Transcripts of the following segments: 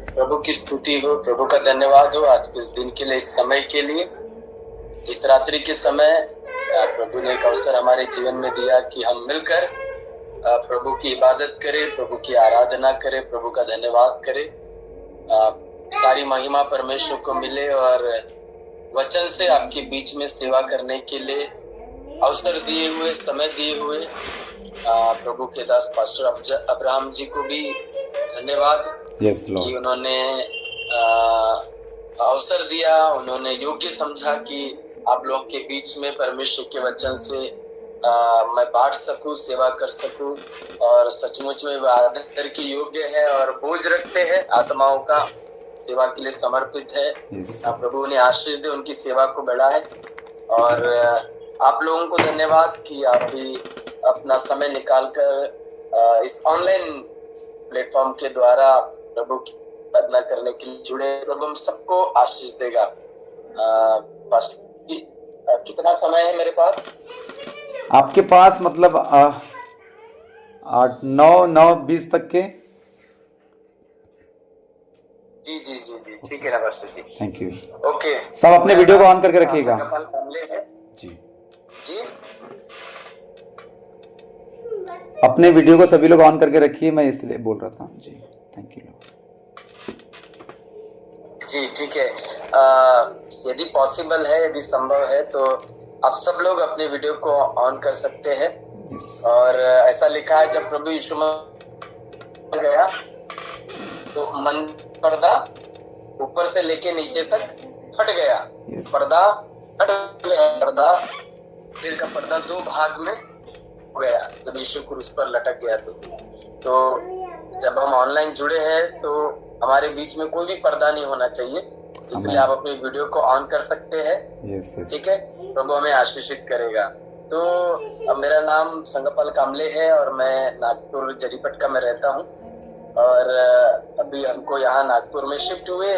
प्रभु की स्तुति हो, प्रभु का धन्यवाद हो आज के इस दिन के लिए, इस समय के लिए। इस रात्रि के समय प्रभु ने एक अवसर हमारे जीवन में दिया कि हम मिलकर प्रभु की इबादत करें, प्रभु की आराधना करें, प्रभु का धन्यवाद करें। सारी महिमा परमेश्वर को मिले और वचन से आपके बीच में सेवा करने के लिए अवसर दिए हुए, समय दिए हुए प्रभु के दास पास्टर अब्राहम जी को भी धन्यवाद कि उन्होंने अवसर दिया, उन्होंने योग्य समझा कि आप लोगों के बीच में परमेश्वर के वचन से मैं बांट सकूं, सेवा कर सकूं। और सचमुच में वह आदर के योग्य है और बोझ रखते हैं, आत्माओं का सेवा के लिए समर्पित है। प्रभु ने आशीष दे, उनकी सेवा को बढ़ाए। और आप लोगों को धन्यवाद कि आप भी अपना समय निकालकर इस ऑनलाइन प्लेटफॉर्म के द्वारा प्रभु की आराधना करने के लिए जुड़े। प्रभु हम सबको आशीष देगा। कितना समय है मेरे पास? आपके पास मतलब 8, 9, 9, 20 तक के। जी जी जी जी, ठीक है ना pastor ji, thank you. Okay, सब अपने वीडियो को ऑन करके रखिएगा जी जी। अपने वीडियो को सभी लोग ऑन करके रखिए, मैं इसलिए बोल रहा था जी। थैंक यू जी, ठीक है। यदि पॉसिबल है, यदि संभव है तो आप सब लोग अपने वीडियो को ऑन कर सकते हैं। और ऐसा लिखा है जब प्रभु यीशु मसीह गया तो मन पर्दा ऊपर से लेके नीचे तक फट गया। पर्दा फट गया, पर्दा दिल का पर्दा 2 भाग में हो गया जब यीशु क्रूस पर लटक गया। तो जब हम ऑनलाइन जुड़े हैं तो हमारे बीच में कोई भी पर्दा नहीं होना चाहिए, इसलिए आप अपनी वीडियो को ऑन कर सकते हैं। ठीक है, प्रभु हमें आशीषित करेगा। तो मेरा नाम संगपाल कामले है और मैं नागपुर जरीपटका में रहता हूँ। और अभी हमको यहाँ नागपुर में शिफ्ट हुए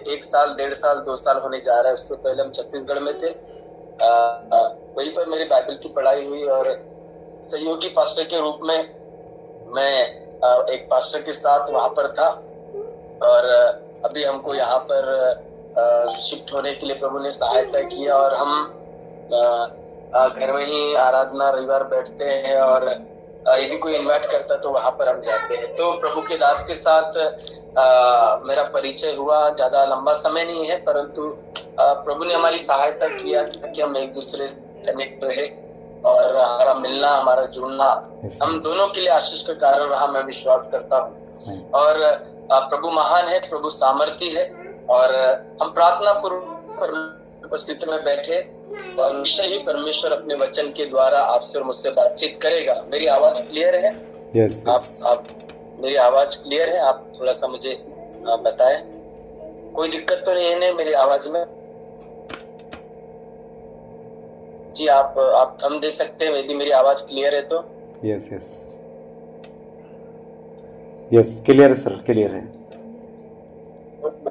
1 साल, 1.5 साल, 2 साल होने जा रहा है। उससे पहले हम छत्तीसगढ़ में थे। वहीं पर मेरी बाइबल की पढ़ाई हुई और सहयोगी पास्टर के रूप में मैं एक पास्टर के साथ वहां पर था। और अभी हमको यहाँ पर शिफ्ट होने के लिए प्रभु ने सहायता किया और हम घर में ही आराधना रविवार बैठते हैं। और यदि कोई इनवाइट करता तो वहां पर हम जाते हैं। तो प्रभु के दास के साथ मेरा परिचय हुआ, ज्यादा लंबा समय नहीं है, परंतु प्रभु ने हमारी सहायता किया कि हम एक दूसरे से कनेक्ट रहे और हमारा मिलना, हमारा जुड़ना हम दोनों के लिए आशीष का कारण रहा, मैं विश्वास करता हूँ। और प्रभु महान है, प्रभु सामर्थी है। और हम प्रार्थना पूर्वक उपस्थिति में बैठे और निश्चय ही परमेश्वर अपने वचन के द्वारा आपसे और मुझसे बातचीत करेगा। मेरी आवाज क्लियर है? आप मेरी आवाज क्लियर है? आप थोड़ा सा मुझे बताएं, कोई दिक्कत तो नहीं है मेरी आवाज में? जी, आप थम दे सकते हैं यदि मेरी आवाज क्लियर है तो। यस क्लियर है सर, क्लियर है।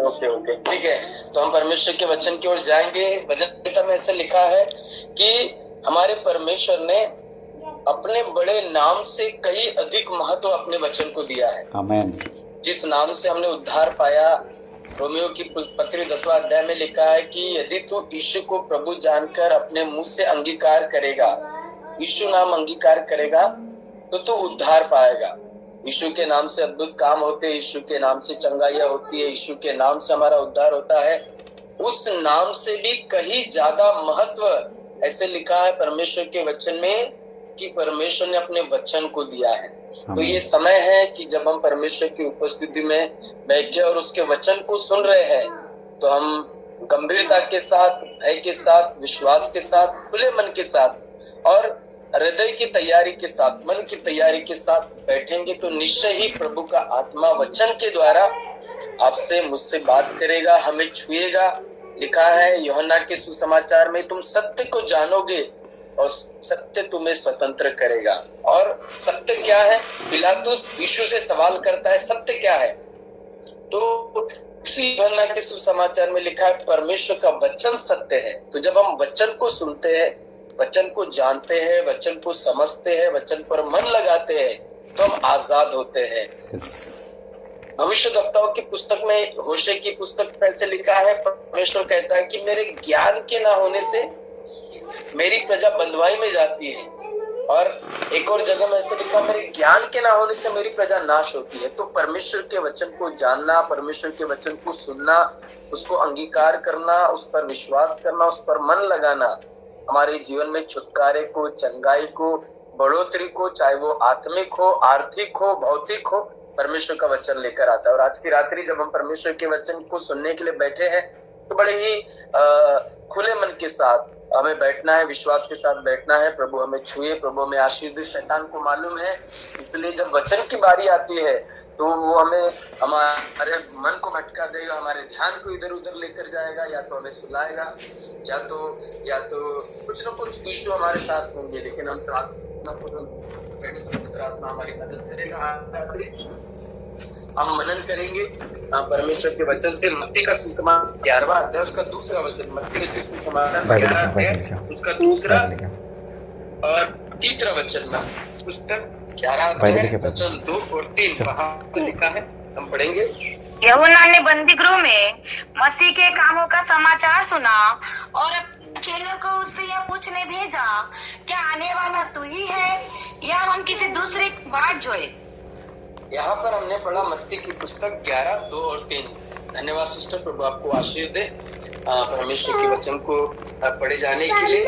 ओके, ठीक है। तो हम परमेश्वर के वचन की ओर जाएंगे। वचन में ऐसे लिखा है कि हमारे परमेश्वर ने अपने बड़े नाम से कहीं अधिक महत्व अपने वचन को दिया है। आमीन। जिस नाम से हमने उद्धार पाया, रोमियो की पत्री 10वां अध्याय में लिखा है कि यदि तू यीशु को प्रभु जानकर अपने मुंह से अंगीकार करेगा, यीशु नाम अंगीकार करेगा, तो तू उद्धार पाएगा। यीशु के नाम से अद्भुत काम होते हैं, यीशु के नाम से चंगाइयां होती है, यीशु के नाम से हमारा उद्धार होता है। उस नाम से भी कहीं ज्यादा महत्व ऐसे लिखा है परमेश्वर के वचन में कि परमेश्वर ने अपने वचन को दिया है। तो ये समय है कि जब हम परमेश्वर की उपस्थिति में बैठे और उसके वचन को सुन रहे हैं तो हम गंभीरता के साथ, भय के साथ, विश्वास के साथ, खुले मन के साथ और हृदय की तैयारी के साथ, मन की तैयारी के साथ बैठेंगे तो निश्चय ही प्रभु का आत्मा वचन के द्वारा आपसे, मुझसे बात करेगा, हमें छुएगा। लिखा है यूहन्ना के सुसमाचार में, तुम सत्य को जानोगे और सत्य तुम्हें स्वतंत्र करेगा। और सत्य क्या है? पिलातुस यीशु से सवाल करता है, सत्य क्या है? तो उसी यूहन्ना के सुसमाचार में लिखा है परमेश्वर का वचन सत्य है। तो जब हम वचन को सुनते हैं, वचन को जानते हैं, वचन को समझते हैं, वचन पर मन लगाते हैं तो हम आजाद होते हैं। भविष्यद्वक्ताओं की पुस्तक में, होशे की पुस्तक में ऐसे लिखा है, परमेश्वर कहता है कि मेरे ज्ञान के ना होने से मेरी प्रजा बंधुआई में जाती है। और एक और जगह में ऐसे लिखा, मेरे ज्ञान के ना होने से मेरी प्रजा नाश होती है। तो परमेश्वर के वचन को जानना, परमेश्वर के वचन को सुनना, उसको अंगीकार करना, उस पर विश्वास करना, उस पर मन लगाना हमारे जीवन में छुटकारे को, चंगाई को, बढ़ोतरी को, चाहे वो आत्मिक हो, आर्थिक हो, भौतिक हो, परमेश्वर का वचन लेकर आता है। और आज की रात्रि जब हम परमेश्वर के वचन को सुनने के लिए बैठे हैं तो बड़े ही खुले मन के साथ हमें बैठना है, विश्वास के साथ बैठना है। प्रभु हमें छुए, प्रभु हमें आशीष दे। शैतान को मालूम है, इसलिए जब वचन की बारी आती है तो वो हमें हमारे मन को भटका देगा, हमारे ध्यान को इधर उधर लेकर जाएगा, या तो हमें सुलाएगा, या तो कुछ न कुछ यीशु हमारे साथ होंगे। लेकिन हम प्रार्थना आत्मा हमारी मदद करेगा। हम मनन करेंगे परमेश्वर के वचन से। मत्ती का सुसमाचार 11वां अध्याय उसका दूसरा वचन, मत्ती रचित सुसमाचार 11वां अध्याय उसका दूसरा और तीसरा वचन में, पुस्तक 11 अध्याय वचन 2 और 3 वहां लिखा है, हम पढ़ेंगे। यूहन्ना ने बंदी गृह में मसीह के कामों का समाचार सुना और चेलों को उससे यह पूछने भेजा, क्या आने वाला तू ही है या हम किसी दूसरी बात जोए? यहाँ पर हमने पढ़ा मत्ती की पुस्तक 11, 2 और 3। धन्यवाद सिस्टर, प्रभु आपको आशीष दे परमेश्वर के वचन को पढ़े जाने के लिए।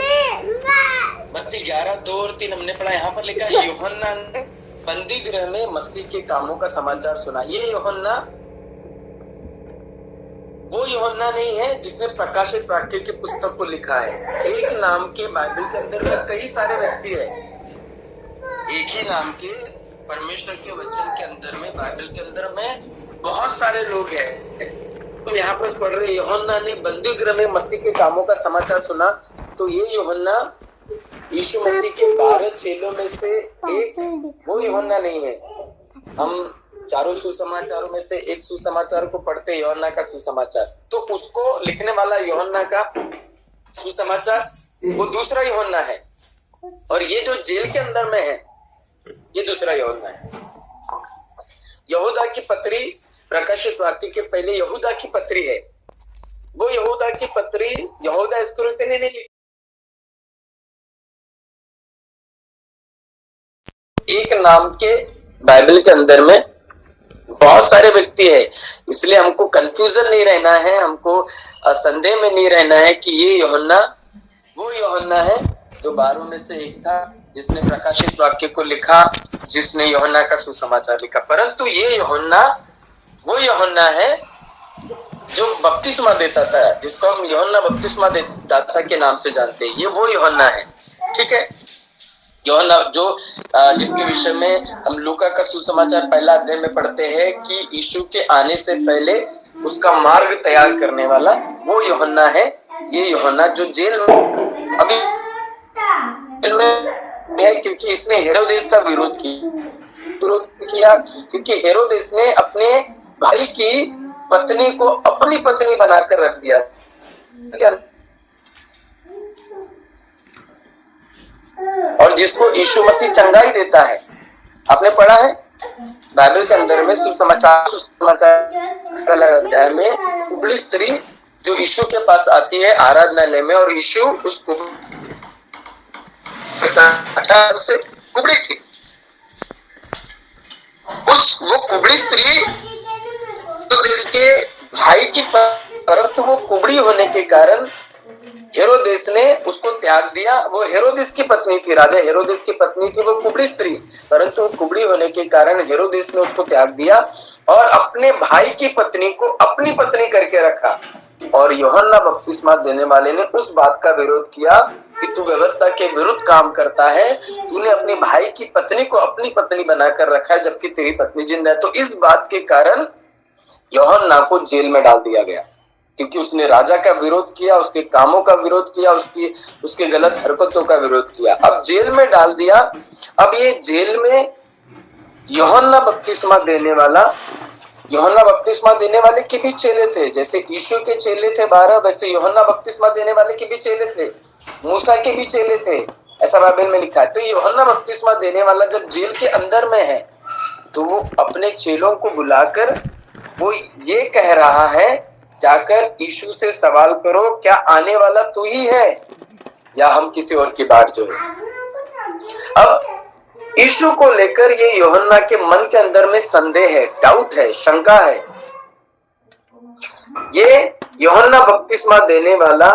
मत्ती 11, 2 और 3 हमने पढ़ा। यहाँ पर लिखा है, यूहन्ना ने बंदी गृह में मसीह के कामों का समाचार सुना। ये यूहन्ना वो यूहन्ना नहीं है जिसने प्रकाशित वाक्य की पुस्तक को लिखा है। एक नाम के बाइबल के अंदर में कई सारे व्यक्ति है, एक ही नाम के परमेश्वर के वचन के अंदर में, बाइबल के अंदर में बहुत सारे लोग हैं। तो यहाँ पर पढ़ रहे, यूहन्ना ने बंदी गृह में मसीह के कामों का समाचार सुना। तो ये यूहन्ना यीशु मसीह के 12 चेलों में से एक वो यूहन्ना नहीं है। हम चारों सुसमाचारों में से एक सुसमाचार को पढ़ते, यूहन्ना का सुसमाचार, तो उसको लिखने वाला यूहन्ना का सुसमाचार वो दूसरा यूहन्ना है। और ये जो जेल के अंदर में है ये दूसरा यूहन्ना है। यहूदा की पत्री, प्रकाशित वाक्य के पहले यहूदा की पत्री है। वो यहूदा की पत्री यहूदा इस्करियोती ने नहीं लिखी। एक नाम के बाइबल के अंदर में बहुत सारे व्यक्ति है, इसलिए हमको कंफ्यूजन नहीं रहना है, हमको संदेह में नहीं रहना है कि ये यूहन्ना वो यूहन्ना है जो 12 में से एक था, जिसने प्रकाशित वाक्य को लिखा, जिसने यूहन्ना का सुसमाचार लिखा। परंतु ये यूहन्ना वो यूहन्ना है जो बपतिस्मा देता था, जिसको हम यूहन्ना बपतिस्मा दाता के नाम से जानते हैं। ये वो यूहन्ना है, ठीक है। यूहन्ना जो जिसके विषय में हम लूका का सुसमाचार पहला अध्याय में पढ़ते हैं कि यीशु के आने से पहले उसका मार्ग तैयार करने वाला वो यूहन्ना है। ये यूहन्ना जो जेल में अभी है, क्योंकि इसने हेरोदेस का विरोध किया, क्योंकि हेरोदेस ने अपने भाई की पत्नी को अपनी पत्नी बनाकर रख दिया। और जिसको यीशु मसीह चंगाई देता है, आपने पढ़ा है बाइबल के अंदर में सुसमाचार अध्याय में, कुबड़ी स्त्री जो यीशु के पास आती है आराधनालय में, और यीशु उसको से कुबड़ी थी। वो कुबड़ी स्त्री तो इसके भाई की, परंतु वो कुबड़ी होने के कारण हेरोदेस ने उसको त्याग दिया। वो हेरोदेस की पत्नी थी, राजा हेरोदेस की पत्नी थी वो कुबड़ी स्त्री, परंतु कुबड़ी होने के कारण हेरोदेस ने उसको त्याग दिया और अपने भाई की पत्नी को अपनी पत्नी करके रखा। और यूहन्ना बपतिस्मा देने वाले ने उस बात का विरोध किया कि तू व्यवस्था के विरुद्ध काम करता है, तूने अपने भाई की पत्नी को अपनी पत्नी बनाकर रखा है जबकि तेरी पत्नी जिंदा है। तो इस बात के कारण यूहन्ना को जेल में डाल दिया गया, क्योंकि उसने राजा का विरोध किया, उसके कामों का विरोध किया, उसके गलत हरकतों का विरोध किया। अब जेल में डाल दिया। अब ये जेल में यूहन्ना बपतिस्मा देने वाले के भी चेले थे। जैसे यीशु के चेले थे 12, वैसे यूहन्ना बपतिस्मा देने वाले के भी चेले थे, मूसा के भी चेले थे, ऐसा बाइबल में लिखा है। तो यूहन्ना बपतिस्मा देने वाला जब जेल के अंदर में है तो वो अपने चेलों को बुलाकर वो ये कह रहा है, जाकर यीशु से सवाल करो, क्या आने वाला तू ही है या हम किसी और की बाट जो है। अब यीशु को लेकर ये यूहन्ना के मन के अंदर में संदेह है, डाउट है, शंका है। ये यूहन्ना बपतिस्मा देने वाला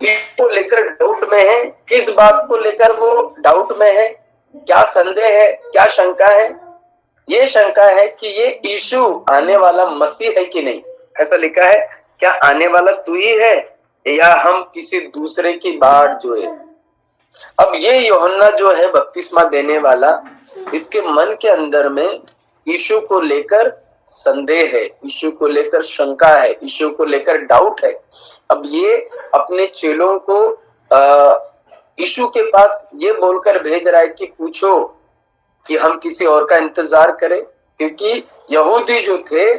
यीशु को लेकर डाउट में है। किस बात को लेकर वो डाउट में है, क्या संदेह है, क्या शंका है? ये शंका है कि ये यीशु आने वाला मसीह है कि नहीं। ऐसा लिखा है, क्या आने वाला तू ही है या हम किसी दूसरे की बाट जो है। अब ये यूहन्ना जो है बपतिस्मा देने वाला, इसके मन के अंदर में यीशु को लेकर संदेह है, यीशु को लेकर शंका है, यीशु को लेकर डाउट है। अब ये अपने चेलों को यीशु के पास ये बोलकर भेज रहा है कि पूछो कि हम किसी और का इंतजार करें, क्योंकि यहूदी जो थे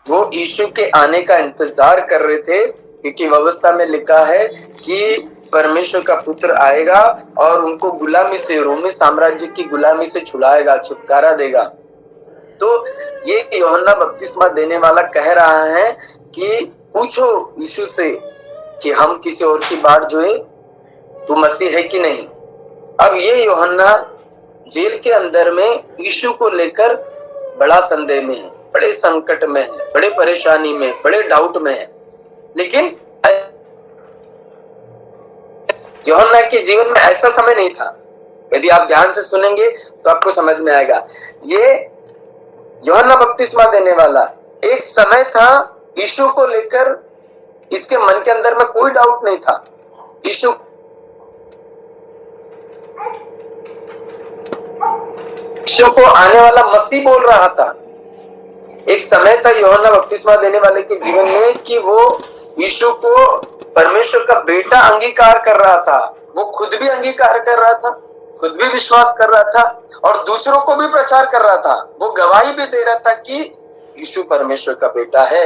वो यीशु के आने का इंतजार कर रहे थे, क्योंकि व्यवस्था में लिखा है कि परमेश्वर का पुत्र आएगा और उनको गुलामी से, रोमी साम्राज्य की गुलामी से छुड़ाएगा, छुटकारा देगा। तो ये यूहन्ना बपतिस्मा देने वाला कह रहा है कि पूछो यीशु से कि हम किसी और की बाट जो है, तू मसीह है कि नहीं। अब ये यूहन्ना जेल के अंदर में यीशु को लेकर बड़ा संदेह में है, बड़े संकट में है, बड़े परेशानी में, बड़े डाउट में है। लेकिन यूहन्ना के जीवन में ऐसा समय नहीं था। यदि आप ध्यान से सुनेंगे तो आपको समझ में आएगा। ये यूहन्ना बपतिस्मा देने वाला एक समय था, यीशु को लेकर इसके मन के अंदर में कोई डाउट नहीं था। यीशु को आने वाला मसीह बोल रहा था। एक समय था यूहन्ना बपतिस्मा देने वाले के जीवन में कि वो यीशु को परमेश्वर का बेटा अंगीकार कर रहा था। वो खुद भी अंगीकार कर रहा था, खुद भी विश्वास कर रहा था और दूसरों को भी प्रचार कर रहा था। वो गवाही भी दे रहा था कि यीशु परमेश्वर का बेटा है,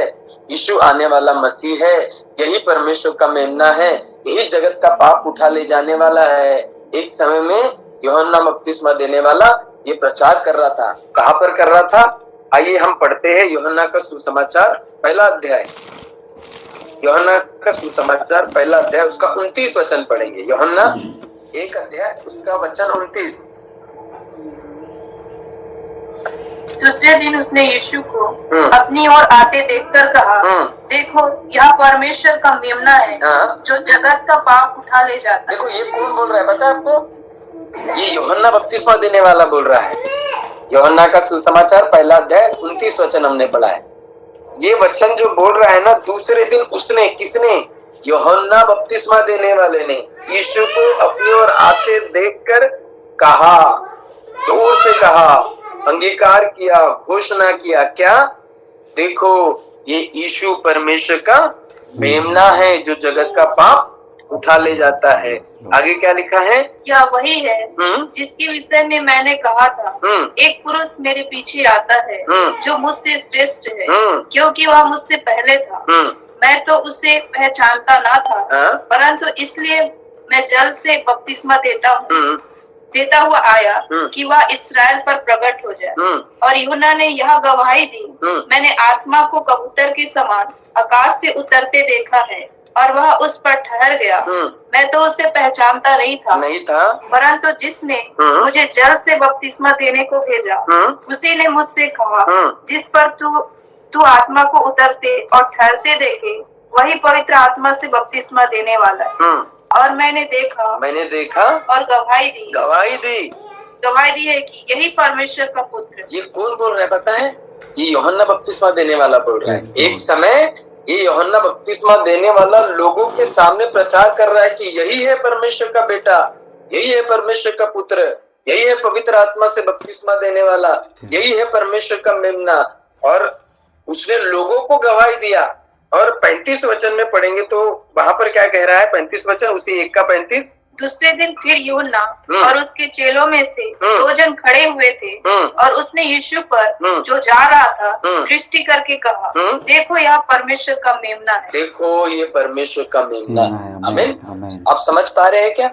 यीशु आने वाला मसीह है, यही परमेश्वर का मेमना है, यही जगत का पाप उठा ले जाने वाला है। एक समय में यूहन्ना बपतिस्मा देने वाला ये प्रचार कर रहा था। कहां पर कर रहा था? आइए हम पढ़ते हैं यूहन्ना का सुसमाचार पहला अध्याय। यूहन्ना का सुसमाचार पहला अध्याय उसका 29 वचन पढ़ेंगे। यूहन्ना 1 अध्याय उसका वचन 29। दूसरे दिन उसने यीशु को अपनी ओर आते देखकर कहा, देखो यह परमेश्वर का मेमना है जो जगत का पाप उठा ले जाता है। देखो ये कौन बोल रहा है पता है आपको? ये यूहन्ना बपतिस्मा देने वाला बोल रहा है। यूहन्ना का सुसमाचार पहला अध्याय 29 वचन हमने पढ़ा है। ये वचन जो बोल रहा है ना, दूसरे दिन उसने, किसने? यूहन्ना बपतिस्मा देने वाले ने यीशु को अपनी ओर आते देखकर कहा, जोर से कहा, अंगीकार किया, घोषणा किया। क्या? देखो ये यीशु परमेश्वर का मेमना है जो जगत का पाप उठा ले जाता है। आगे क्या लिखा है? यह वही है जिसके विषय में मैंने कहा था, एक पुरुष मेरे पीछे आता है जो मुझसे श्रेष्ठ है, क्योंकि वह मुझसे पहले था। मैं तो उसे पहचानता ना था, परंतु इसलिए मैं जल से बपतिस्मा देता हुआ आया कि वह इस्राएल पर प्रकट हो जाए। और यूहन्ना ने यह गवाही दी, मैंने आत्मा को कबूतर के समान आकाश से उतरते देखा है और वह उस पर ठहर गया। मैं तो उसे पहचानता नहीं था, परंतु जिसने मुझे जल से बपतिस्मा देने को भेजा उसी ने मुझसे कहा, जिस पर तू आत्मा को उतरते और ठहरते देखे वही पवित्र आत्मा से बपतिस्मा देने वाला है। और मैंने देखा और गवाही दी है कि यही परमेश्वर का पुत्र। ये कौन बोल रहा है पता है? ये यूहन्ना बपतिस्मा देने वाला बोल रहा है। एक समय ये यूहन्ना बपतिस्मा देने वाला लोगों के सामने प्रचार कर रहा है कि यही है परमेश्वर का बेटा, यही है परमेश्वर का पुत्र, यही है पवित्र आत्मा से बपतिस्मा देने वाला, यही है परमेश्वर का मेमना। और उसने लोगों को गवाही दिया। और 35 वचन में पढ़ेंगे तो वहां पर क्या कह रहा है? 35 वचन उसी 1 का 35। दूसरे दिन फिर यूहन्ना और उसके चेलों में से 2 जन खड़े हुए थे और उसने यीशु पर जो जा रहा था दृष्टि करके कहा, देखो यह परमेश्वर का मेमना है। देखो ये परमेश्वर का मेमना है। आमीन। आप समझ पा रहे हैं क्या?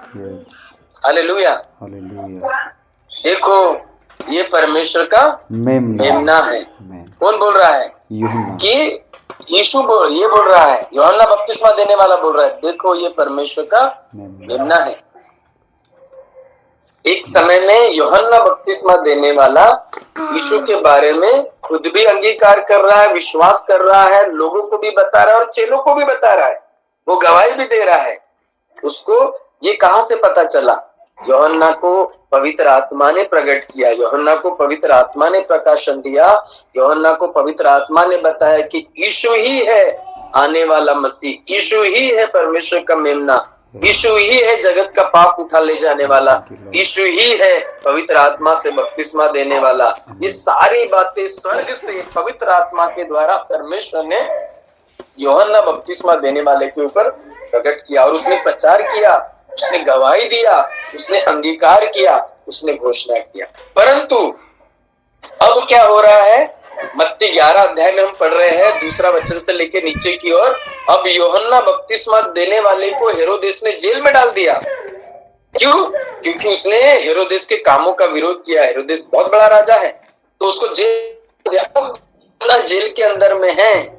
हालेलुया। देखो ये परमेश्वर का मेमना है। कौन बोल रहा है? कि यीशु ये बोल रहा है, यूहन्ना बपतिस्मा देने वाला बोल रहा है, देखो ये परमेश्वर का मेमना है। एक समय में यूहन्ना बपतिस्मा देने वाला यीशु के बारे में खुद भी अंगीकार कर रहा है, विश्वास कर रहा है, लोगों को भी बता रहा है और चेलों को भी बता रहा है, वो गवाही भी दे रहा है। उसको ये कहां से पता चला? यूहन्ना को पवित्र आत्मा ने प्रकट किया, यूहन्ना को पवित्र आत्मा ने प्रकाशन दिया, यूहन्ना को पवित्र आत्मा ने बताया कि यीशु ही है आने वाला मसीह, यीशु ही है परमेश्वर का मेमना, यीशु ही है जगत का पाप उठा ले जाने वाला, यीशु ही है पवित्र आत्मा से बपतिस्मा देने वाला। ये सारी बातें स्वर्ग से पवित्र आत्मा के द्वारा परमेश्वर ने यूहन्ना बपतिस्मा देने वाले के ऊपर प्रकट किया और उसने प्रचार किया, उसने गवाही दिया, उसने अंगीकार किया, उसने घोषणा किया। परंतु अब क्या हो रहा है? मत्ती 11 अध्याय में हम पढ़ रहे हैं, दूसरा वचन से लेके नीचे की ओर। अब यूहन्ना बपतिस्मा देने वाले को हेरोदेस ने जेल में डाल दिया। क्यों? क्योंकि उसने हेरोदेस के कामों का विरोध किया। हेरोदेस बहुत बड़ा राजा है, तो उसको जेल के अंदर में है,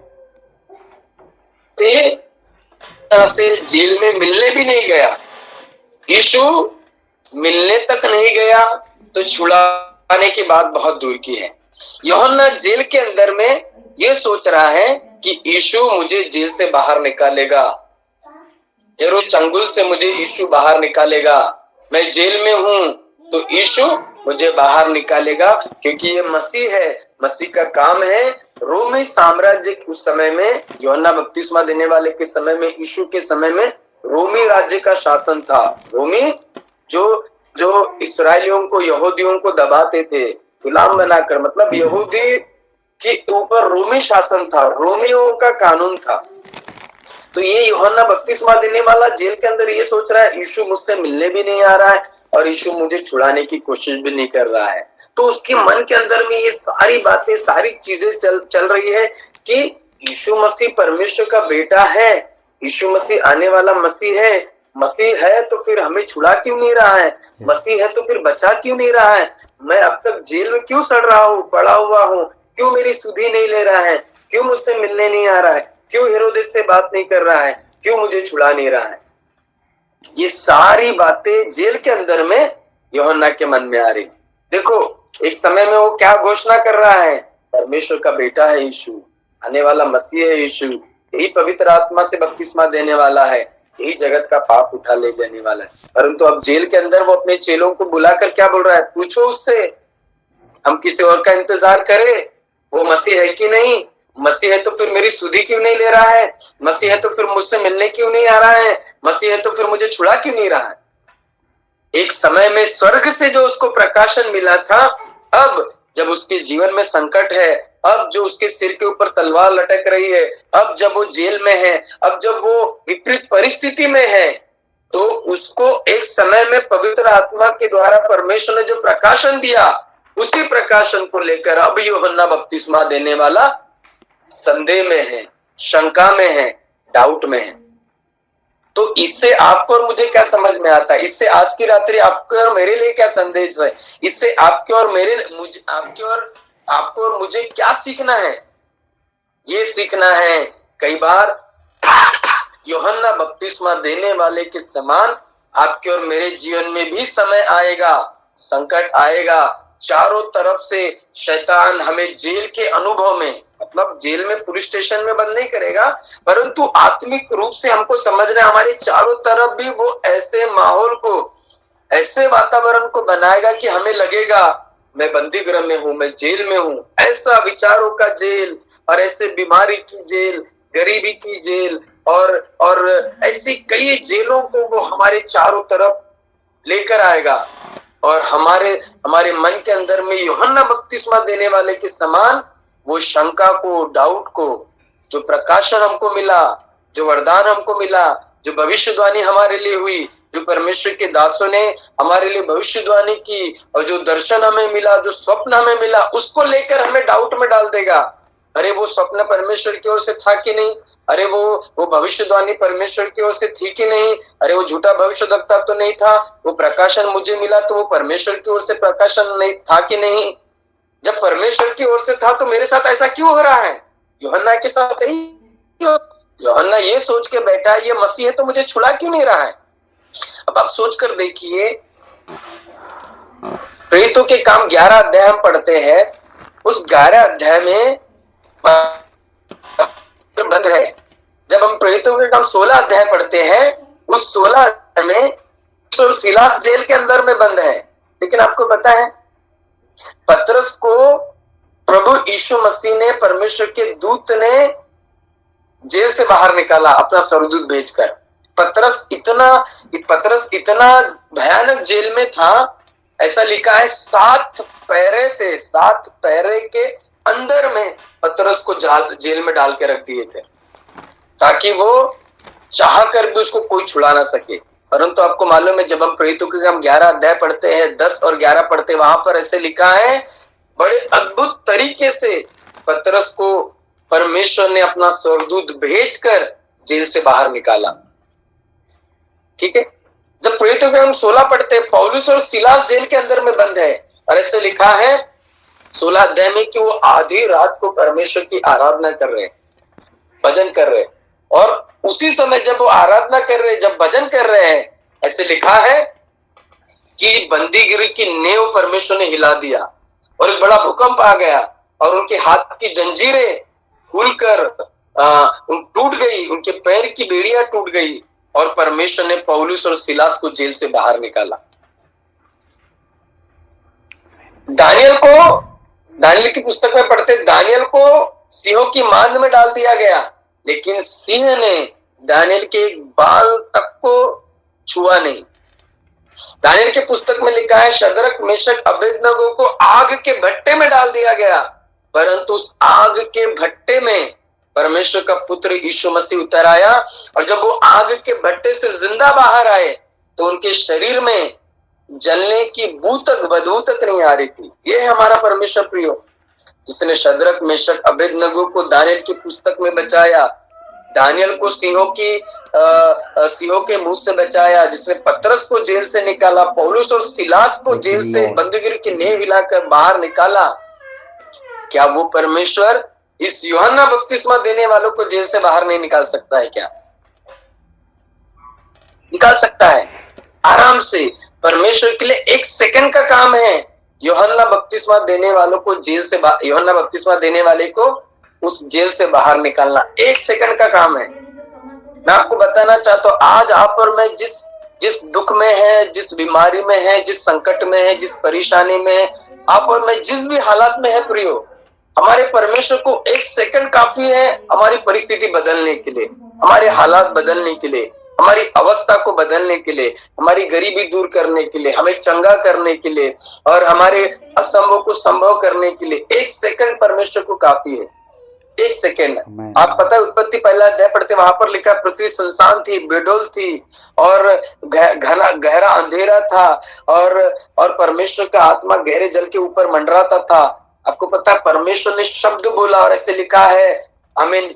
से जेल में मिलने भी नहीं गया, यीशु मिलने तक नहीं गया, तो छुड़ाने की बात बहुत दूर की है। यूहन्ना जेल के अंदर में ये सोच रहा है कि यीशु मुझे जेल से बाहर निकालेगा, हेरोद चंगुल से मुझे यीशु बाहर निकालेगा, मैं जेल में हूं तो यीशु मुझे बाहर निकालेगा, क्योंकि ये मसीह है, मसीह का काम है। रोमी साम्राज्य उस समय में, यूहन्ना बपतिस्मा देने वाले के समय में, यीशु के समय में रोमी राज्य का शासन था। रोमी जो इस्राएलियों को, यहूदियों को दबाते थे गुलाम बनाकर, मतलब यहूदी के ऊपर रोमी शासन था, रोमियों का कानून था। तो ये यूहन्ना बपतिस्मा देने वाला जेल के अंदर ये सोच रहा है यीशु मुझसे मिलने भी नहीं आ रहा है और यीशु मुझे छुड़ाने की कोशिश भी नहीं कर रहा है। तो उसके मन के अंदर में ये सारी बातें, सारी चीजें चल रही है कि यीशु मसीह परमेश्वर का बेटा है, यीशु मसीह आने वाला मसीह है, मसीह है तो फिर हमें छुड़ा क्यों नहीं रहा है, मसीह है तो फिर बचा क्यों नहीं रहा है, मैं अब तक जेल में क्यों सड़ रहा हूँ, पड़ा हुआ हूँ, क्यों मेरी सुधि नहीं ले रहा है, क्यों मुझसे मिलने नहीं आ रहा है, क्यों हेरोदेस से बात नहीं कर रहा है, क्यों मुझे छुड़ा नहीं रहा है। ये सारी बातें जेल के अंदर में यूहन्ना के मन में आ रही। देखो एक समय में वो क्या घोषणा कर रहा है, परमेश्वर का बेटा है यीशु, आने वाला मसीह है यीशु, यही पवित्र आत्मा से बपतिस्मा देने वाला है, यही जगत का पाप उठा ले जाने वाला है। परंतु अब जेल के अंदर वो अपने चेलों को बुलाकर क्या बोल रहा है, पूछो उससे, हम किसी और का इंतजार करें, वो मसीह है कि नहीं, मसीह है तो फिर मेरी सुधि क्यों नहीं ले रहा है, मसीह है तो फिर मुझसे मिलने क्यों नहीं आ रहा है, मसीह है तो फिर मुझे छुड़ा क्यों नहीं रहा है। एक समय में स्वर्ग से जो उसको प्रकाशन मिला था, अब जब उसके जीवन में संकट है, अब जो उसके सिर के ऊपर तलवार लटक रही है, अब जब वो जेल में है, अब जब वो विपरीत परिस्थिति में है, तो उसको एक समय में पवित्र आत्मा के द्वारा परमेश्वर ने जो प्रकाशन दिया, उसी प्रकाशन को लेकर अब यूहन्ना बपतिस्मा देने वाला संदेह में है, शंका में है, डाउट में है। तो इससे आपको और मुझे क्या समझ में आता है, इससे आज की रात्रि आपको और मेरे लिए क्या संदेश है, इससे आपके और आपको और मुझे क्या सीखना है? ये सीखना है कई बार यूहन्ना बपतिस्मा देने वाले के समान आपके और मेरे जीवन में भी समय आएगा, संकट आएगा, चारों तरफ से शैतान हमें जेल के अनुभव में, मतलब जेल में पुलिस स्टेशन में बंद नहीं करेगा, परंतु आत्मिक रूप से हमको समझना है हमारे चारों तरफ भी वो ऐसे माहौल को, ऐसे वातावरण को बनाएगा कि हमें लगेगा मैं बंदी गृह में हूं, मैं जेल में हूं। ऐसा विचारों का जेल और ऐसे बीमारी की जेल, गरीबी की जेल और ऐसी कई जेलों को वो हमारे चारों तरफ लेकर आएगा और हमारे मन के अंदर में यूहन्ना बपतिस्मा देने वाले के समान वो शंका को, डाउट को, जो प्रकाशन हमको मिला, जो वरदान हमको मिला, जो भविष्यवाणी हमारे लिए हुई, जो परमेश्वर के दासों ने हमारे लिए भविष्यवाणी की और जो दर्शन हमें मिला, जो स्वप्न हमें मिला, उसको लेकर हमें डाउट में डाल देगा। अरे वो स्वप्न परमेश्वर की ओर से था कि नहीं, अरे वो भविष्यवाणी परमेश्वर की ओर से थी कि नहीं, अरे वो झूठा भविष्यवक्ता तो नहीं था, वो प्रकाशन मुझे मिला तो वो परमेश्वर की ओर से प्रकाशन नहीं था कि नहीं। जब परमेश्वर की ओर से था तो मेरे साथ ऐसा क्यों हो रहा है? यूहन्ना के साथ ही यूहन्ना ये सोच के बैठा ये मसीह है तो मुझे छुड़ा क्यों नहीं रहा है? अब आप सोच कर देखिए, प्रेरितों के काम 11 अध्याय हम पढ़ते हैं, उस 11 अध्याय में बंद है। जब हम प्रेरितों के काम 16 अध्याय पढ़ते हैं, उस 16 अध्याय में तो सिलास जेल के अंदर में बंद है। लेकिन आपको पता है पतरस को प्रभु यीशु मसीह ने, परमेश्वर के दूत ने जेल से बाहर निकाला अपना स्वर्गदूत भेजकर। पतरस इतना भयानक जेल में था, ऐसा लिखा है 7 पैरे थे, 7 पैरे के अंदर में पतरस को जेल में डाल के रख दिए थे, ताकि वो चाह कर भी उसको कोई छुड़ा ना सके। परंतु आपको मालूम है, जब हम प्रेरितों के काम 11 अध्याय पढ़ते हैं, 10 और 11 पढ़ते हैं, वहां पर ऐसे लिखा है बड़े अद्भुत तरीके से पतरस को परमेश्वर ने अपना स्वर्गदूत भेजकर जेल से बाहर निकाला। ठीक है, जब प्रेरितों के काम 16 पढ़ते हैं, पौलुस और सिलास जेल के अंदर में बंद है, और ऐसे लिखा है 16 अध्याय में कि वो आधी रात को परमेश्वर की आराधना कर रहे, भजन कर रहे, और उसी समय जब वो आराधना कर रहे, जब भजन कर रहे हैं, ऐसे लिखा है कि बंदीगिरी की नेव परमेश्वर ने हिला दिया और एक बड़ा भूकंप आ गया और उनके हाथ की जंजीरें खुलकर टूट गई, उनके पैर की बेड़ियां टूट गई, और परमेश्वर ने पौलुस और सिलास को जेल से बाहर निकाला। दानियल की पुस्तक में पढ़ते, दानियल को सिंहों की मांद में डाल दिया गया, लेकिन सिंह ने दानियल के बाल तक को छुआ नहीं। दानियल के पुस्तक में लिखा है शद्रक, मेशक, अबेदनगो को आग के भट्टे में डाल दिया गया, परंतु उस आग के भट्टे में परमेश्वर का पुत्र यीशु मसीह उतर आया, और जब वो आग के भट्टे से जिंदा बाहर आए तो उनके शरीर में जलने की बदबू तक नहीं आ रही थी। ये है हमारा परमेश्वर प्रियो, जिसने शद्रक, मेशक, अबेदनगो को दानियल की पुस्तक में बचाया, दानियल को सिंहों के मुंह से बचाया, जिसने पतरस को जेल से निकाला, पौलुस और सिलास को जेल से बंदीगिरी की नेव हिलाकर बाहर निकाला। क्या वो परमेश्वर इस यूहन्ना बपतिस्मा देने वालों को जेल से बाहर नहीं निकाल सकता है? क्या निकाल सकता है? आराम से। परमेश्वर के लिए 1 सेकंड का काम है यूहन्ना बपतिस्मा देने वालों को यूहन्ना बपतिस्मा देने वाले को उस जेल से बाहर निकालना 1 सेकंड का काम है। मैं आपको बताना चाहता हूं, आज आप और मैं जिस दुख में है, जिस बीमारी में है, जिस संकट में है, जिस परेशानी में है, आप और मैं जिस भी हालात में है प्रियो, हमारे परमेश्वर को 1 सेकंड काफी है हमारी परिस्थिति बदलने के लिए, हमारे हालात बदलने के लिए, हमारी अवस्था को बदलने के लिए, हमारी गरीबी दूर करने के लिए, हमें चंगा करने के लिए, और हमारे असंभव को संभव करने के लिए 1 सेकंड परमेश्वर को काफी है। 1 सेकंड। आप पता है, उत्पत्ति पहला अध्याय पढ़ते, वहां पर लिखा पृथ्वी सुनसान थी, बेडोल थी, और गहरा अंधेरा था, और परमेश्वर का आत्मा गहरे जल के ऊपर मंडराता था। आपको पता है, परमेश्वर ने शब्द बोला और ऐसे लिखा है आमीन,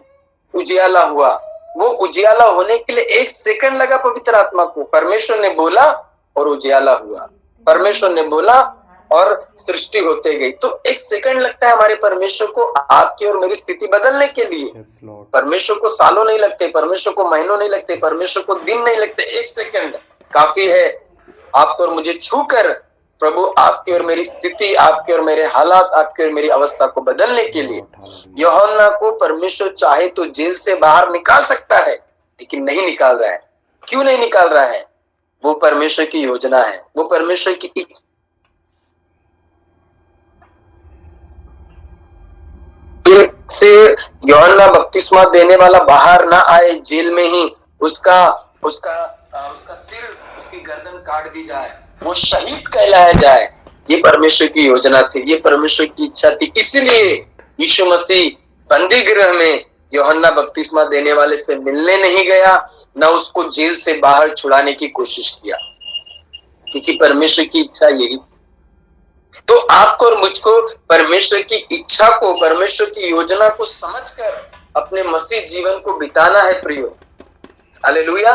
उजियाला हुआ। वो उजियाला होने के लिए 1 सेकंड लगा पवित्र आत्मा को। परमेश्वर ने बोला और उजियाला हुआ, परमेश्वर ने बोला और सृष्टि होते गई। तो 1 सेकंड लगता है हमारे परमेश्वर को आपकी और मेरी स्थिति बदलने के लिए। परमेश्वर को सालों नहीं लगते, परमेश्वर को महीनों नहीं लगते, परमेश्वर को दिन नहीं लगते। 1 सेकंड काफी है आपको और मुझे छूकर प्रभु आपकी और मेरी स्थिति, आपके और मेरे हालात, आपके और मेरी अवस्था को बदलने के लिए। यूहन्ना को परमेश्वर चाहे तो जेल से बाहर निकाल सकता है, लेकिन नहीं निकाल रहा है। क्यों नहीं निकाल रहा है? वो परमेश्वर की योजना है, वो परमेश्वर की इच्छा से यूहन्ना बपतिस्मा देने वाला बाहर ना आए, जेल में ही उसका सिर, उसकी गर्दन काट दी जाए, वो शहीद कहलाया जाए। ये परमेश्वर की योजना थी, ये परमेश्वर की इच्छा थी। इसलिए यीशु मसीह बंदी गृह में यूहन्ना बपतिस्मा देने वाले से मिलने नहीं गया, न उसको जेल से बाहर छुड़ाने की कोशिश किया, क्योंकि परमेश्वर की इच्छा यही थी। तो आपको और मुझको परमेश्वर की इच्छा को, परमेश्वर की योजना को समझकर अपने मसीह जीवन को बिताना है प्रियो। हालेलुया,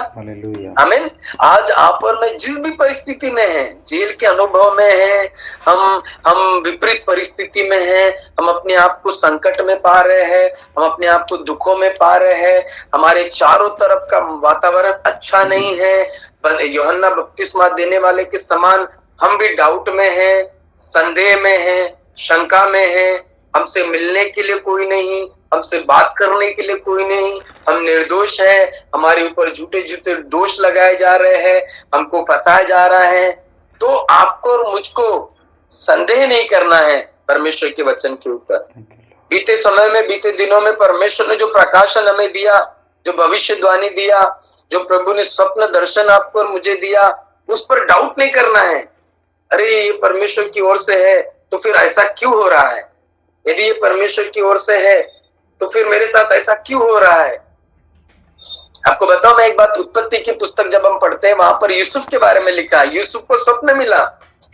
आमीन। आज आप और मैं जिस भी परिस्थिति में हैं, जेल के अनुभव में हैं, हम विपरीत परिस्थिति में हैं, हम अपने आप को संकट में पा रहे हैं, हम अपने आप को दुखों में पा रहे हैं, हमारे चारों तरफ का वातावरण अच्छा नहीं है। यूहन्ना बपतिस्मा देने वाले के समान हम भी डाउट में हैं, संदेह में हैं, शंका में हैं, हमसे मिलने के लिए कोई नहीं, हमसे बात करने के लिए कोई नहीं, हम निर्दोष हैं, हमारे ऊपर झूठे झूठे दोष लगाए जा रहे हैं, हमको फंसाया जा रहा है। तो आपको और मुझको संदेह नहीं करना है परमेश्वर के वचन के ऊपर। बीते समय में, बीते दिनों में परमेश्वर ने जो प्रकाशन हमें दिया, जो भविष्यवाणी दिया, जो प्रभु ने स्वप्न दर्शन आपको और मुझे दिया, उस पर डाउट नहीं करना है। अरे ये परमेश्वर की ओर से है तो फिर ऐसा क्यों हो रहा है? यदि ये परमेश्वर की ओर से है तो फिर मेरे साथ ऐसा क्यों हो रहा है? आपको बताओ मैं एक बात, उत्पत्ति की पुस्तक जब हम पढ़ते हैं वहां पर यूसुफ के बारे में लिखा है। यूसुफ को स्वप्न मिला,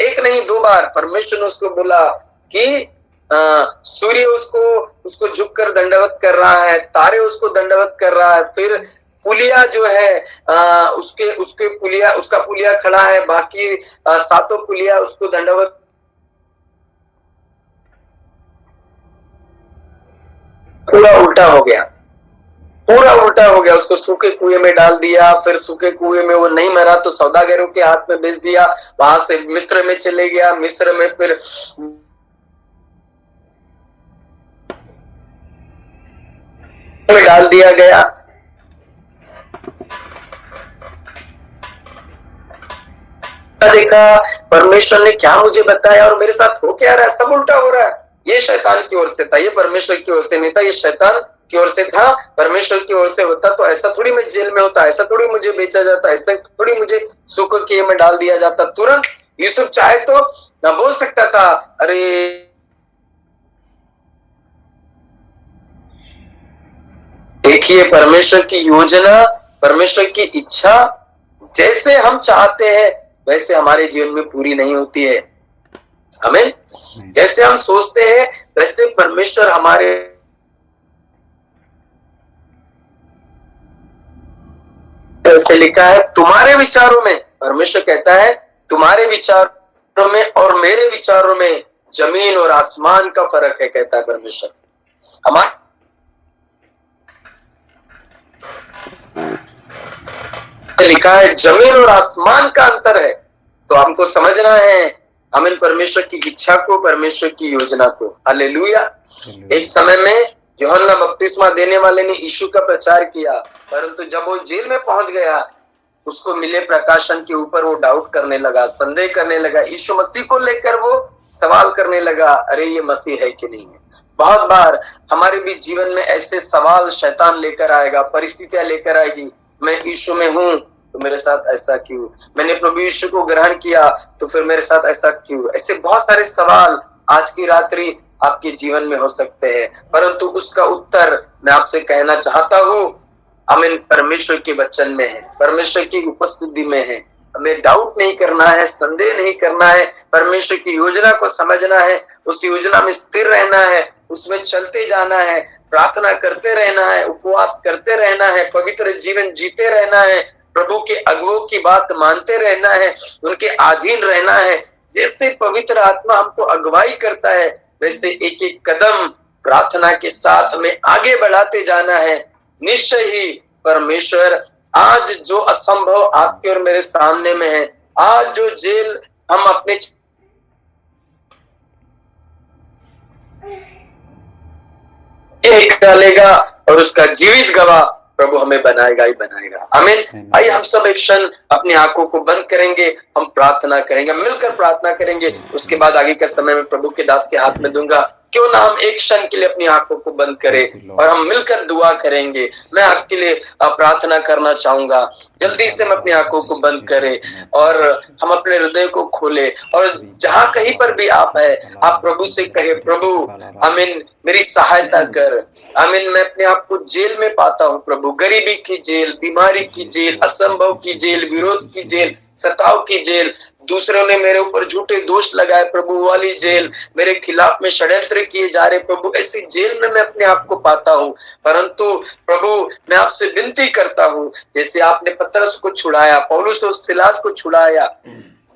एक नहीं दो बार। परमेश्वर ने उसको बोला कि सूर्य उसको झुककर दंडवत कर रहा है, तारे उसको दंडवत कर रहा है, फिर पुलिया जो है उसका पुलिया खड़ा है, बाकी सातों पुलिया उसको दंडवत। पूरा उल्टा हो गया, पूरा उल्टा हो गया। उसको सूखे कुएं में डाल दिया, फिर सूखे कुएं में वो नहीं मरा तो सौदागरों के हाथ में बेच दिया, वहां से मिस्र में चले गया, मिस्र में फिर में डाल दिया गया। देखा परमेश्वर ने क्या मुझे बताया और मेरे साथ हो क्या रहा है, सब उल्टा हो रहा है। ये शैतान की ओर से था, ये परमेश्वर की ओर से नहीं था। ये शैतान की ओर से था, परमेश्वर की ओर से होता तो ऐसा थोड़ी मैं जेल में होता, ऐसा थोड़ी मुझे बेचा जाता, ऐसा थोड़ी मुझे सूखे कुएं में डाल दिया जाता। तुरंत यूसुफ चाहे तो ना बोल सकता था, अरे देखिए परमेश्वर की योजना, परमेश्वर की इच्छा जैसे हम चाहते हैं वैसे हमारे जीवन में पूरी नहीं होती है। आमीन। जैसे हम सोचते हैं वैसे परमेश्वर हमारे से लिखा है तुम्हारे विचारों में, परमेश्वर कहता है तुम्हारे विचारों में और मेरे विचारों में जमीन और आसमान का फर्क है, कहता है परमेश्वर। हमारे लिखा है जमीन और आसमान का अंतर है। तो हमको समझना है आमीन परमेश्वर की इच्छा को, परमेश्वर की योजना को। हालेलुया। एक समय में यूहन्ना बपतिस्मा देने वाले ने यीशु का प्रचार किया, परंतु जब वो जेल में पहुंच गया उसको मिले प्रकाशन के ऊपर वो डाउट करने लगा, संदेह करने लगा, यीशु मसीह को लेकर वो सवाल करने लगा, अरे ये मसीह है कि नहीं है। बहुत बार हमारे भी जीवन में ऐसे सवाल शैतान लेकर आएगा, परिस्थितियां लेकर आएगी। मैं यीशु में हूँ तो मेरे साथ ऐसा क्यों, मैंने प्रभु यीशु को ग्रहण किया तो फिर मेरे साथ ऐसा क्यों। ऐसे बहुत सारे सवाल आज की रात्रि आपके जीवन में हो सकते हैं, परंतु उसका उत्तर मैं आपसे कहना चाहता हूँ आमीन परमेश्वर के वचन में है, परमेश्वर की उपस्थिति में है। हमें डाउट नहीं करना है, संदेह नहीं करना है, परमेश्वर की योजना को समझना है, उस योजना में स्थिर रहना है, उसमें चलते जाना है, प्रार्थना करते रहना है, उपवास करते रहना है, पवित्र जीवन जीते रहना है, प्रभु के अगुवों की बात मानते रहना है, उनके अधीन रहना है। जैसे पवित्र आत्मा हमको अगुवाई करता है वैसे एक एक कदम प्रार्थना के साथ हमें आगे बढ़ाते जाना है। निश्चय ही परमेश्वर आज जो असंभव आपके और मेरे सामने में है, आज जो जेल हम अपने डालेगा और उसका जीवित गवाह प्रभु हमें बनाएगा ही बनाएगा। आमीन। आइए हम सब एक क्षण अपनी आंखों को बंद करेंगे, हम प्रार्थना करेंगे, मिलकर प्रार्थना करेंगे। उसके बाद आगे का समय में प्रभु के दास के हाथ में दूंगा। क्यों ना हम एक क्षण के लिए अपनी आंखों को बंद करें और हम मिलकर दुआ करेंगे। मैं आपके लिए प्रार्थना करना चाहूंगा। जल्दी से हम अपनी आंखों को बंद करें और हम अपने हृदय को खोले और जहां कहीं पर भी आप है, आप प्रभु से कहे, प्रभु आमीन मेरी सहायता कर। आमीन मैं अपने आप को जेल में पाता हूँ प्रभु, गरीबी की जेल, बीमारी की जेल, असंभव की जेल, विरोध की जेल, सताव की जेल। दूसरों ने मेरे ऊपर झूठे दोष लगाए प्रभु, वाली जेल, मेरे खिलाफ में षड्यंत्र किए जा रहे प्रभु, ऐसी जेल में मैं अपने आप को पाता हूँ। परंतु प्रभु मैं आपसे विनती करता हूँ, जैसे आपने पतरस को छुड़ाया, पौलुस और सिलास को छुड़ाया,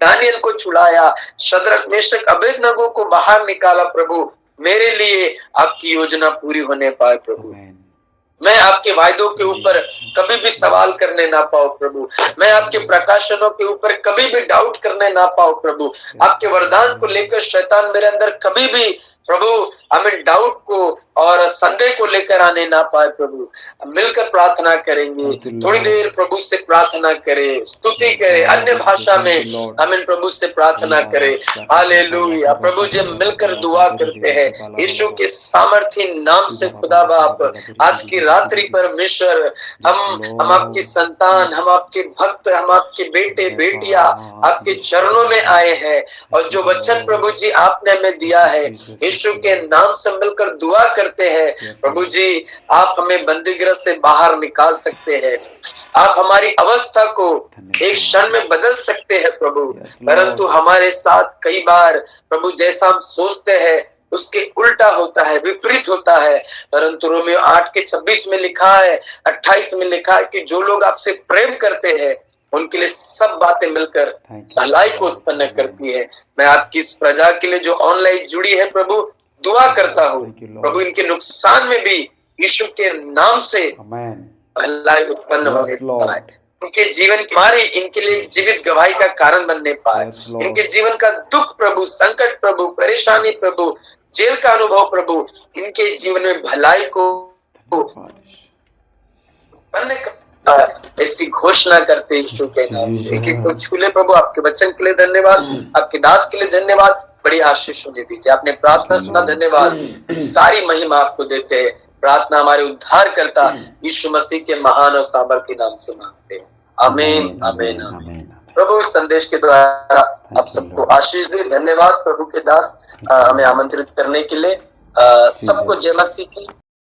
दानियल को छुड़ाया, शद्रक मेशक अबेदनगो को बाहर निकाला प्रभु, मेरे लिए आपकी योजना पूरी होने पाए प्रभु। मैं आपके वायदों के ऊपर कभी भी सवाल करने ना पाऊं प्रभु, मैं आपके प्रकाशनों के ऊपर कभी भी डाउट करने ना पाऊं प्रभु, आपके वरदान को लेकर शैतान मेरे अंदर कभी भी प्रभु हमें डाउट को और संदेह को लेकर आने ना पाए प्रभु। मिलकर प्रार्थना करेंगे, थोड़ी देर प्रभु से प्रार्थना करें, स्तुति करें, अन्य भाषा में हमें प्रभु से प्रार्थना करें। हालेलुया। प्रभु जब मिलकर दुआ करते हैं यीशु के सामर्थी नाम से, खुदा बाप आज की रात्रि परमेश्वर हम आपकी संतान, हम आपके भक्त, हम आपके बेटे बेटियां आपके चरणों में आए हैं, और जो वचन प्रभु जी आपने हमें दिया है यीशु के नाम से मिलकर दुआ करते हैं प्रभु जी, आप हमें बंदीगृह से बाहर निकाल सकते हैं, आप हमारी अवस्था को एक क्षण में बदल सकते हैं प्रभु। परंतु हमारे साथ कई बार प्रभु जैसा हम सोचते हैं उसके उल्टा होता है, विपरीत होता है। परंतु रोमियो 8:26 में लिखा है, 28 में लिखा है कि जो लोग आपसे प्रेम करते हैं उनके लिए सब बातें मिलकर भलाई को उत्पन्न करती है। मैं आपकी इस प्रजा के लिए जो ऑनलाइन जुड़ी है प्रभु दुआ करता हूँ प्रभु, इनके नुकसान में भी यीशु के नाम से भलाई उत्पन्न होने पाए, इनके जीवन की हमारी इनके लिए जीवित गवाही का कारण बनने पाए, इनके जीवन का दुख प्रभु, संकट प्रभु, परेशानी प्रभु, जेल का अनुभव प्रभु, इनके जीवन में भलाई को उत्पन्न ऐसी घोषणा करते यीशु के नाम से। एक को छूले प्रभु, आपके वचन के लिए धन्यवाद, आपके दास के लिए धन्यवाद, बड़ी आशीष होने दीजिए। आपने प्रार्थना सुना, धन्यवाद, सारी महिमा आपको देते हैं। प्रार्थना हमारे उद्धार करता यीशु मसीह के महान और सामर्थी नाम से मांगते हैं, आमीन आमीन आमीन। प्रभु इस संदेश के द्वारा आप सबको आशीष दे। धन्यवाद प्रभु के दास हमें आमंत्रित करने के लिए। सबको जय मसीह की।